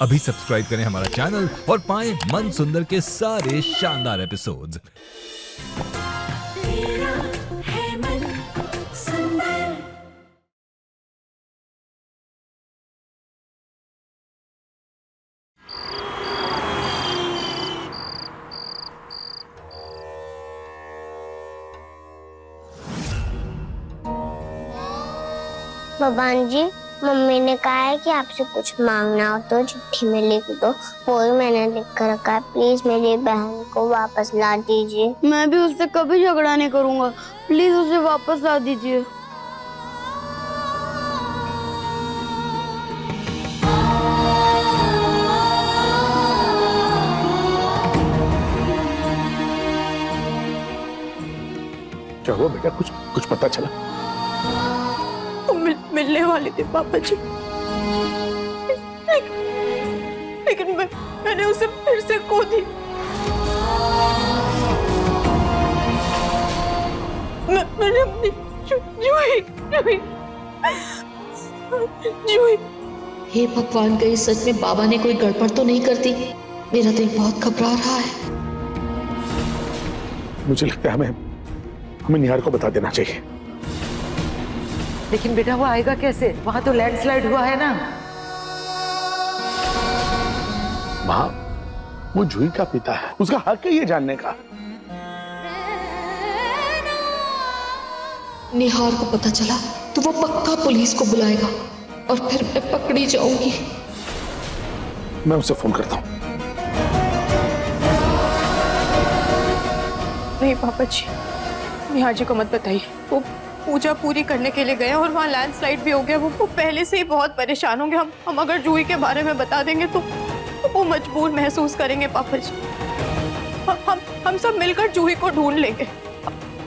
अभी सब्सक्राइब करें हमारा चैनल और पाएं मन सुंदर के सारे शानदार एपिसोड्स। तेरा है मन सुंदर। भगवान जी, मम्मी ने कहा है कि आपसे कुछ मांगना हो तो चिट्ठी में लिख दो। वो ही मैंने लिख कर रखा है। प्लीज मेरी बहन को वापस ला दीजिए। मैं भी उससे कभी झगड़ा नहीं करूंगा। प्लीज उसे वापस ला दीजिए। क्या हुआ बेटा? कुछ कुछ पता चला? मिलने वाली थी पापा जी, लेकिन मैंने उसे फिर से खो दी। मैंने अपनी जूही। हे भगवान, कहीं सच में बाबा ने कोई गड़बड़ तो नहीं कर दी? मेरा दिल बहुत घबरा रहा है। मुझे लगता है हमें निहार को बता देना चाहिए। लेकिन बेटा वो आएगा कैसे? वहां तो लैंडस्लाइड हुआ है ना। माँ, वो जूही का पिता है, उसका हक है ये जानने का। निहार को पता चला तो वो पक्का पुलिस को बुलाएगा और फिर मैं पकड़ी जाऊंगी। मैं उसे फोन करता हूँ। नहीं पापा जी, निहार जी को मत बताइए। वो पूजा पूरी करने के लिए गए और वहाँ लैंडस्लाइड भी हो गया। वो पहले से ही बहुत परेशान होंगे। हम अगर जूही के बारे में बता देंगे तो वो मजबूर महसूस करेंगे पापा जी। हम सब मिलकर जूही को ढूंढ लेंगे।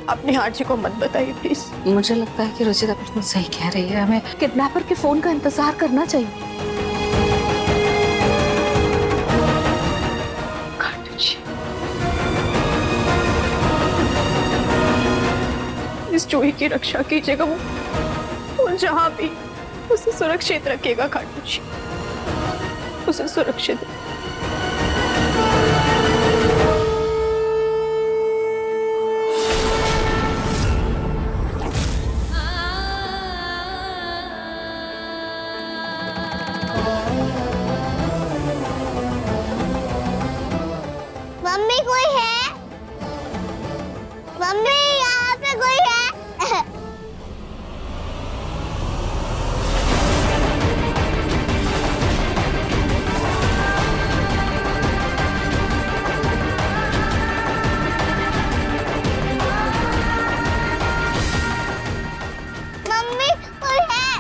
आप निहार जी को मत बताइए प्लीज। मुझे लगता है कि रुचिता बिल्कुल सही कह रही है। हमें किडनैपर के फोन का इंतजार करना चाहिए। इस जूही की रक्षा कीजिएगा। वो जहां भी, उसे सुरक्षित रखिएगा खाटू जी, उसे सुरक्षित। मम्मी कोई है? मम्मी यहाँ पे कोई है? मम्मी कोई है?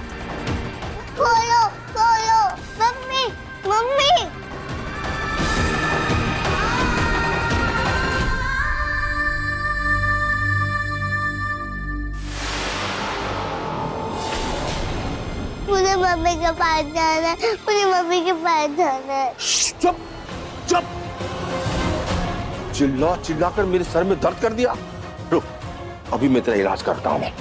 खोलो खोलो। Mummy mummy. मुझे मम्मी के पास जाना है। मुझे मम्मी के पास जाना है। चुप चुप! चिल्ला चिल्ला कर मेरे सर में दर्द कर दिया। रुक, अभी मैं तेरा इलाज करता हूँ।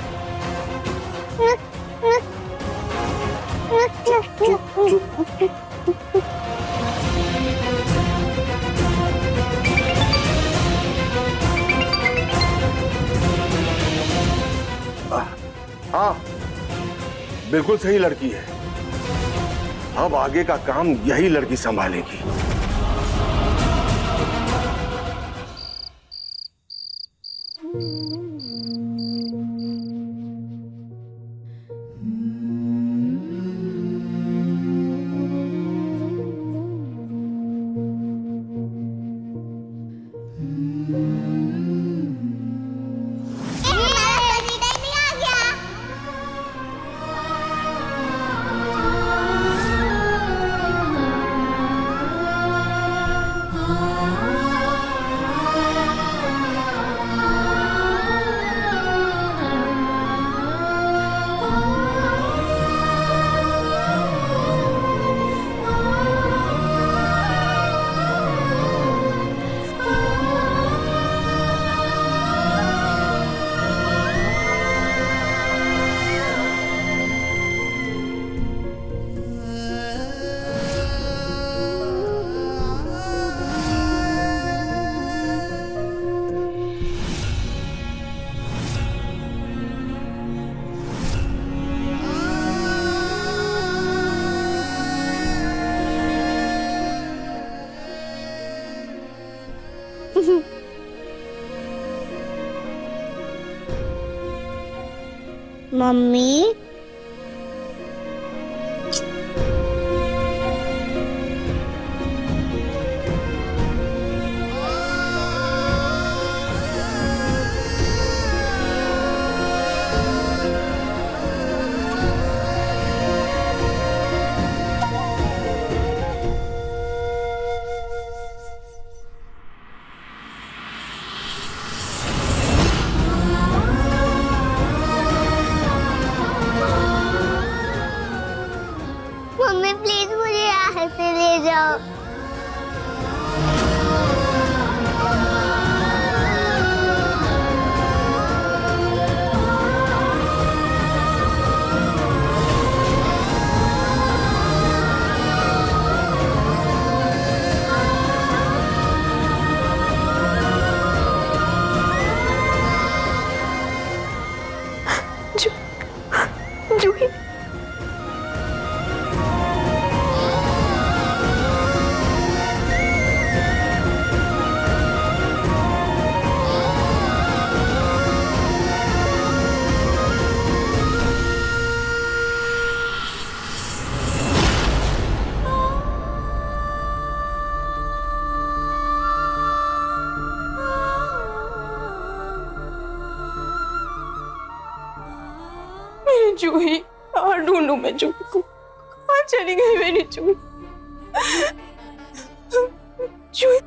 हाँ, बिल्कुल सही लड़की है। अब आगे का काम यही लड़की संभालेगी। मम्मी मम्मी प्लीज मुझे यहाँ से ले जाओ। जूही जूही कहाँ ढूंढूं मैं जूही को? कहाँ चली गई मेरी जूही? जूही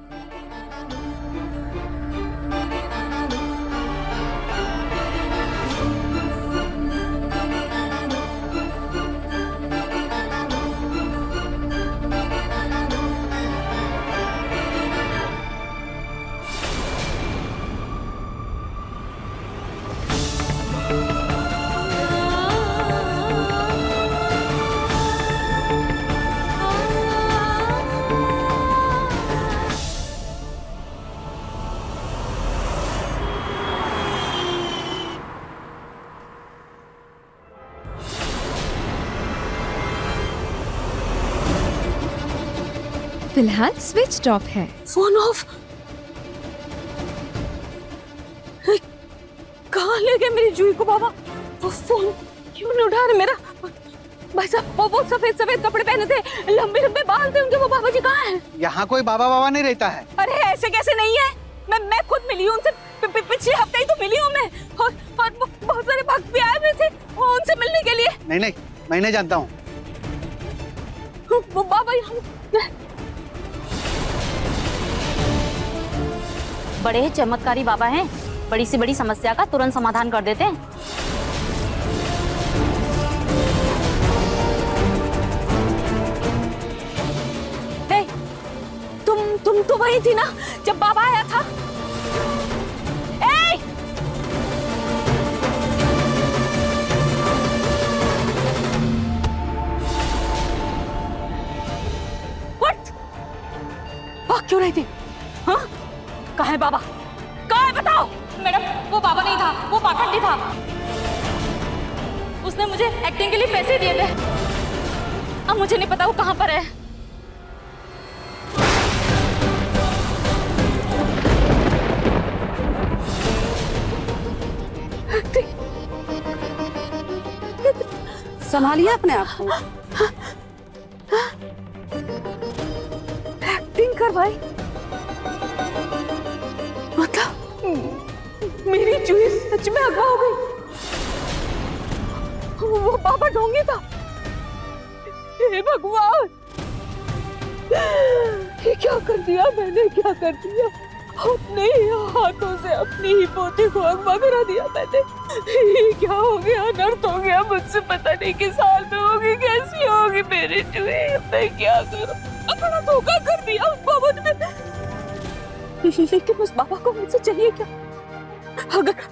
फिलहाल स्विच ऑफ है। Phone of. कहाँ ले गए मेरी जूही को बाबा? वो फोन क्यों नहीं उठा रहे मेरा? भाई साहब वो सफेद सफेद कपड़े पहने थे, लंबे लंबे बाल थे उनके, वो बाबा जी कहाँ हैं? यहाँ कोई बाबा नहीं रहता है। अरे ऐसे कैसे नहीं है? मैं खुद मिली हूँ उनसे, पिछले हफ्ते ही तो मिली हूँ मैं। और बहुत सारे भक्त भी आए हुए थे उनसे मिलने के लिए। नहीं मैं नहीं जानता हूँ। वो बाबा यहाँ बड़े चमत्कारी बाबा हैं, बड़ी से बड़ी समस्या का तुरंत समाधान कर देते हैं। हे, तुम तो वही थी ना जब बाबा आया था? ए! What? भाग क्यों रही थी? हाँ? कहाँ है बाबा? कहाँ है बताओ? मैडम वो बाबा नहीं था, वो पाखंडी था। उसने मुझे एक्टिंग के लिए पैसे दिए थे। अब मुझे नहीं पता वो कहाँ पर है। संभालिए अपने आप को। एक्टिंग करवाई मतलब मेरी जूही सच में अगवा हो गई। वो बाबा ढोंगी था। हे भगवान, ये क्या कर दिया मैंने? क्या कर दिया? अपने ही हाथों से अपनी ही पोती को अगवा करा दिया मैंने। ये क्या हो गया? अनर्थ हो गया मुझसे। पता नहीं किस हाल में होगी, कैसी होगी मेरी जूही। मैं क्या करूं? अपना धोखा कर दिया उस बाबा ने। लेकिन उस बाबा को मुझसे चाहिए क्या?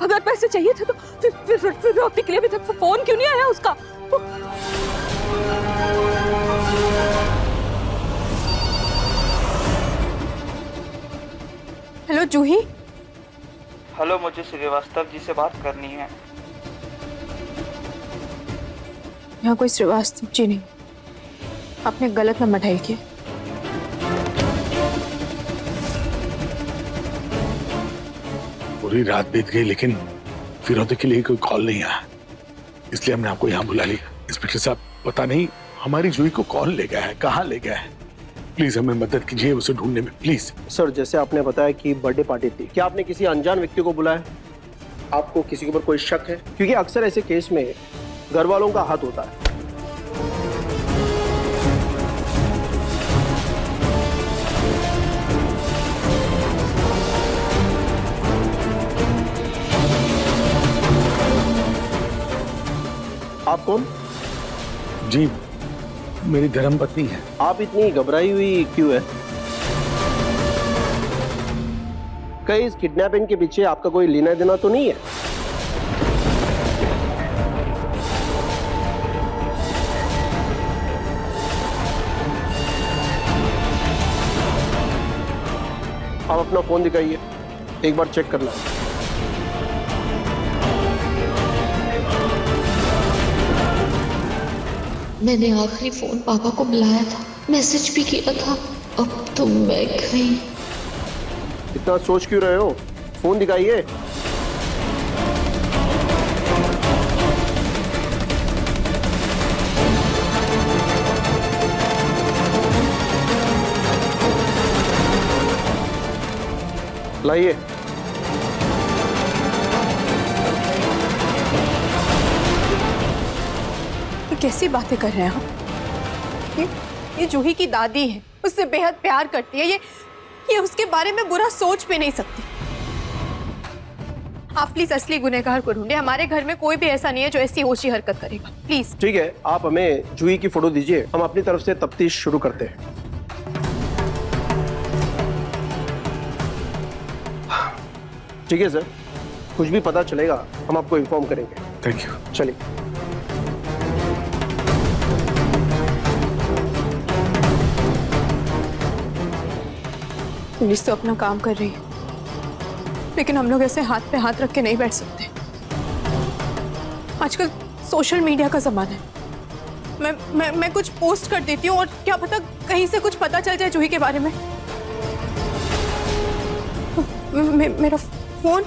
अगर पैसे चाहिए थे तो फिर रोटी के लिए भी तक फोन क्यों नहीं आया उसका? हेलो जूही। हेलो, मुझे श्रीवास्तव जी से बात करनी है। यहाँ कोई श्रीवास्तव जी नहीं, आपने गलत नंबर डायल किया। पूरी रात बीत गई लेकिन फिरौती के लिए कोई कॉल नहीं आया। इसलिए हमने आपको यहाँ बुला लिया। इंस्पेक्टर साहब, पता नहीं हमारी जूही को कौन ले गया है, कहाँ ले गया है। प्लीज हमें मदद कीजिए उसे ढूंढने में, प्लीज। सर, जैसे आपने बताया कि बर्थडे पार्टी थी, क्या आपने किसी अनजान व्यक्ति को बुलाया? आपको किसी के ऊपर कोई शक है? क्योंकि अक्सर ऐसे केस में घर वालों का हाथ होता है। आप कौन? जी, मेरी धर्मपत्नी है। आप इतनी घबराई हुई क्यों है? कहीं इस किडनैपिंग के पीछे आपका कोई लेना देना तो नहीं है? आप अपना फोन दिखाइए, एक बार चेक करना। मैंने आखिरी फोन पापा को मिलाया था, मैसेज भी किया था। अब तो मैं गई। इतना सोच क्यों रहे हो? फोन दिखाइए। लाइए। कैसी बातें कर रहे हैं आप? ये जूही की दादी है, उससे बेहद प्यार करती है। ये उसके बारे में बुरा सोच भी नहीं सकती। आप प्लीज असली गुनहगार को ढूंढे। हमारे घर में कोई भी ऐसा नहीं है जो ऐसी ओछी हरकत करेगा। प्लीज। ठीक है, आप हमें जूही की फोटो दीजिए, हम अपनी तरफ से तफ्तीश शुरू करते हैं। ठीक है सर, कुछ भी पता चलेगा हम आपको इन्फॉर्म करेंगे। Thank you. चलिए। पुलिस तो अपना काम कर रही है, लेकिन हम लोग ऐसे हाथ पे हाथ रख के नहीं बैठ सकते। आजकल सोशल मीडिया का जमाना है। मैं कुछ पोस्ट कर देती हूँ और क्या पता कहीं से कुछ पता चल जाए जूही के बारे में। मेरा फोन।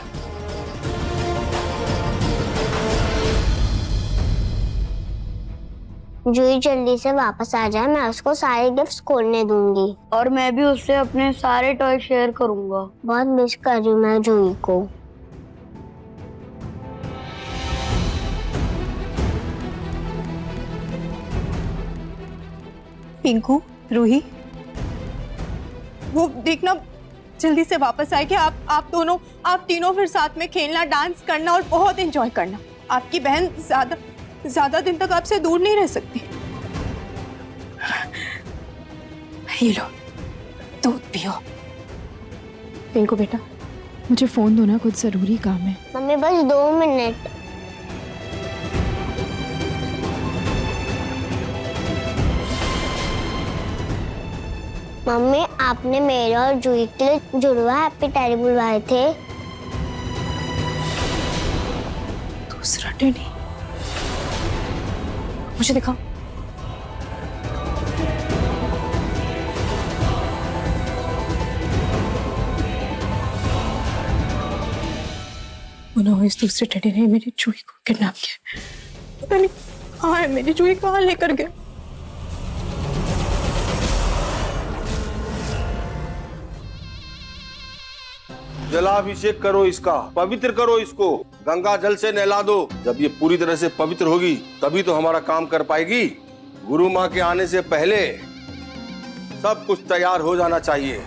जूही जल्दी से वापस आ जाए, मैं उसको सारे गिफ्ट्स खोलने दूंगी। और मैं भी उससे अपने सारे टॉय शेयर करूंगा। बहुत मिस कर रही हूँ मैं जूही को। पिंकू, रूही, वो देखना जल्दी से वापस आए कि आप दोनों, आप तीनों फिर साथ में खेलना, डांस करना और बहुत एंजॉय करना। आपकी बहन ज्यादा दिन तक आपसे दूर नहीं रह सकती। ये लो, दूध पियो। पिंकू बेटा, मुझे फोन दो ना, कुछ जरूरी काम है। मम्मी बस 2 मिनट। मम्मी, आपने मेरे और जूही के लिए जुड़वा हैप्पी टेडी बुलवाए थे। दूसरा टेडी? मुझे दिखाओ। इस दूसरे टेडी ने मेरी जूही को किडनैप किया। पता नहीं कहाँ है मेरी जूही, कहाँ लेकर गया। जलाभिषेक करो इसका, पवित्र करो इसको, गंगा जल से नहला दो। जब ये पूरी तरह से पवित्र होगी तभी तो हमारा काम कर पाएगी। गुरु माँ के आने से पहले सब कुछ तैयार हो जाना चाहिए।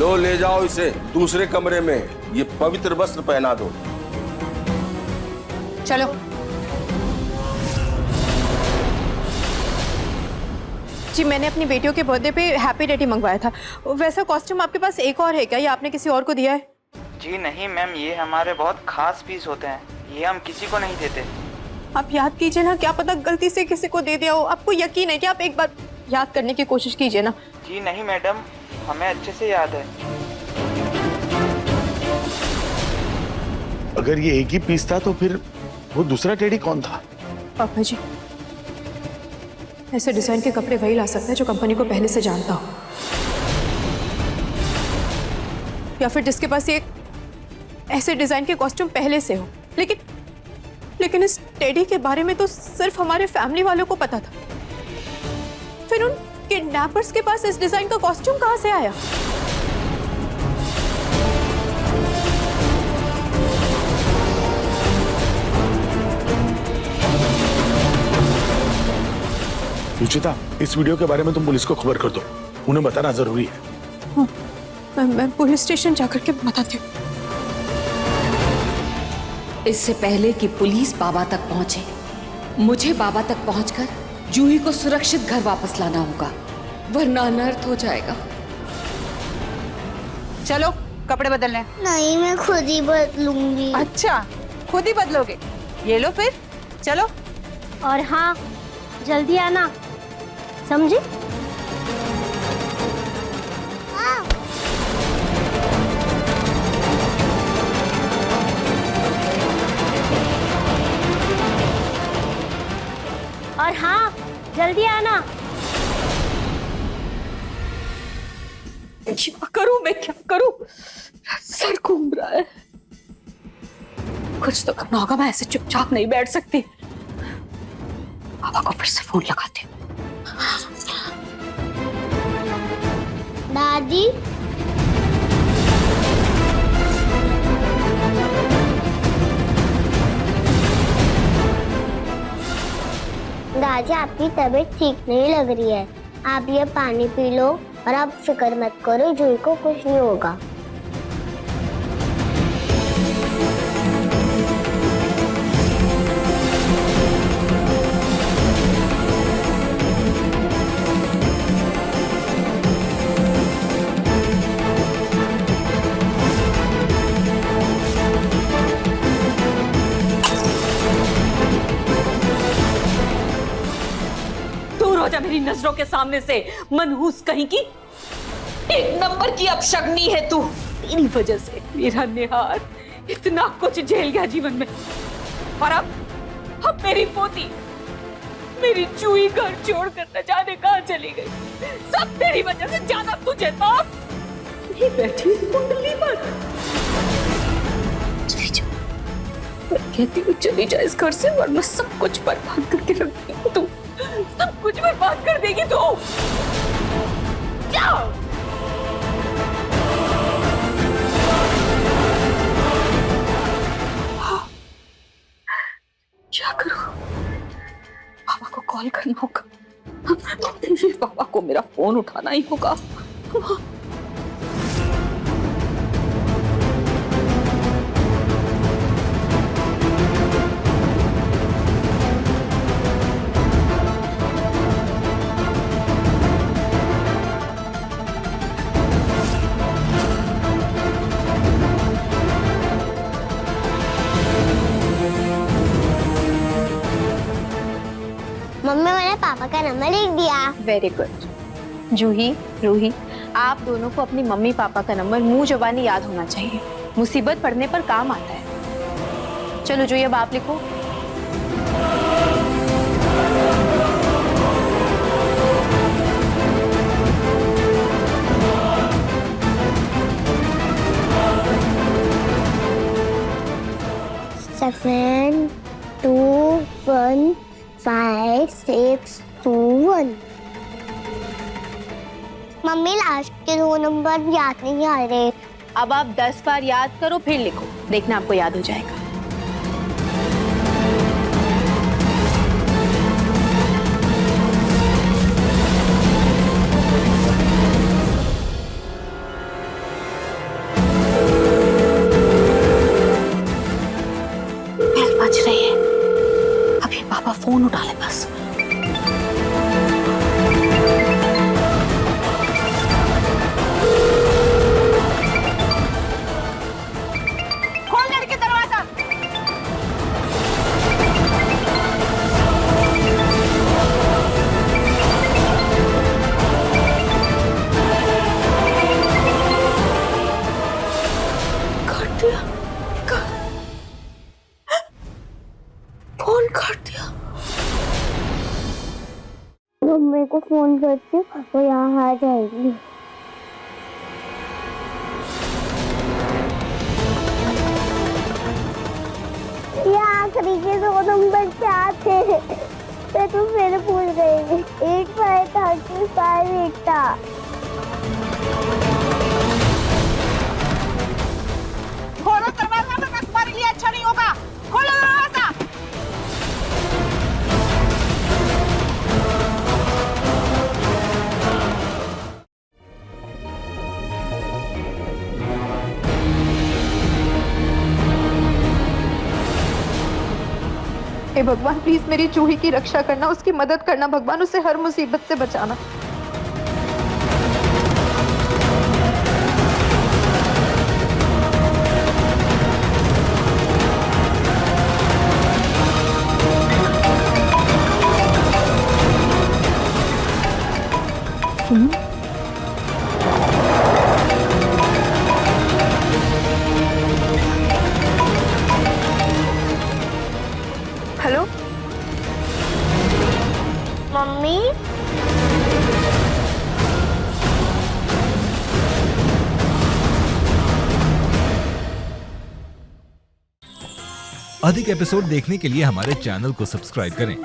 लो, ले जाओ इसे दूसरे कमरे में, ये पवित्र वस्त्र पहना दो। चलो। जी, मैंने अपनी बेटियों के बर्थडे पे हैप्पी टेडी मंगवाया था। वैसा कॉस्ट्यूम आपके पास एक और है क्या, या आपने किसी और को दिया है? जी नहीं मैम, ये हमारे बहुत खास पीस होते हैं, ये हम किसी को नहीं देते। आप याद कीजिए ना, क्या पता गलती से किसी को दे दिया हो। आपको यकीन है कि आप एक बार याद करने की कोशिश कीजिए ना। जी नहीं मैडम, हमें अच्छे से याद है। अगर ये एक ही पीस था तो फिर वो दूसरा टेडी कौन था? पापा जी, ऐसे डिजाइन के कपड़े वही ला सकता है जो कंपनी को पहले से जानता हो, या फिर जिसके पास ये ऐसे डिजाइन के कॉस्ट्यूम पहले से हो। लेकिन इस टेडी के बारे में तो सिर्फ हमारे फैमिली वालों को पता था। फिर उन किडनैपर्स के पास इस डिजाइन का कॉस्ट्यूम कहां से आया? रुचिता, इस वीडियो के बारे में तुम पुलिस को खबर कर दो, उन्हें बताना जरूरी है। हाँ, मैं पुलिस स्टेशन जाकर के बताती हूँ। इससे पहले कि पुलिस बाबा तक पहुंचे, मुझे बाबा तक पहुंचकर जूही को सुरक्षित घर वापस लाना होगा, वरना अनर्थ हो जाएगा। चलो कपड़े बदलने। नहीं, मैं खुद ही बदलूंगी। अच्छा, खुद ही बदलोगे? ये लो फिर, चलो। और हाँ, जल्दी आना, समझे? और हाँ, जल्दी आना। क्या करूं मैं, क्या करूं? सर घूम रहा है। कुछ तो करना होगा, मैं ऐसे चुपचाप नहीं बैठ सकती। पापा को फिर से फोन लगाते। दादी, दादी आपकी तबीयत ठीक नहीं लग रही है, आप ये पानी पी लो और आप फिक्र मत करो, जूही को कुछ नहीं होगा। जा मेरी नजरों के सामने से, मनहूस कहीं की। एक नंबर की अपशगनी है तू। तेरी वजह से मेरा निहार इतना कुछ झेल गया जीवन में, और अब मेरी पोती, मेरी जूही घर छोड़कर न जाने कहां चली गई। सब तेरी वजह से। जाना तुझे तो ये बैठी कुंडली पर। चली जा, मैं कहती हूँ चली जा इस घर से, वरना सब कुछ बर्बाद करके रखती हूँ। तू सब कुछ बर्बाद कर देगी तू। जाओ। क्या करूं? पापा को कॉल करना होगा, पापा को मेरा फोन उठाना ही होगा। मम्मी, मैंने पापा का नंबर लिख दिया। Very good. जूही, रूही, आप दोनों को अपनी मम्मी पापा का नंबर मुंह जुबानी याद होना चाहिए, मुसीबत पड़ने पर काम आता है। चलो जूही, अब आप लिखो। सेवन 2 1 5 6 2 1। मम्मी, लास्ट के 2 नंबर याद नहीं आ रहे। अब आप 10 बार याद करो फिर लिखो, देखना आपको याद हो जाएगा। बेल बज रही है, अभी पापा फोन उठा ले बस। मम्मी को फोन करती हूँ, वो यहाँ आ जाएगी। ये आखिरी के 2 नंबर क्या थे? मैं तो फिर भूल गई। 8535 था। खोलो दरवाजा, वरना तुम्हारे लिए अच्छा नहीं होगा। खोलो दरवाजा। हे भगवान, प्लीज मेरी जूही की रक्षा करना, उसकी मदद करना भगवान, उसे हर मुसीबत से बचाना। हेलो मम्मी, अधिक एपिसोड देखने के लिए हमारे चैनल को सब्सक्राइब करें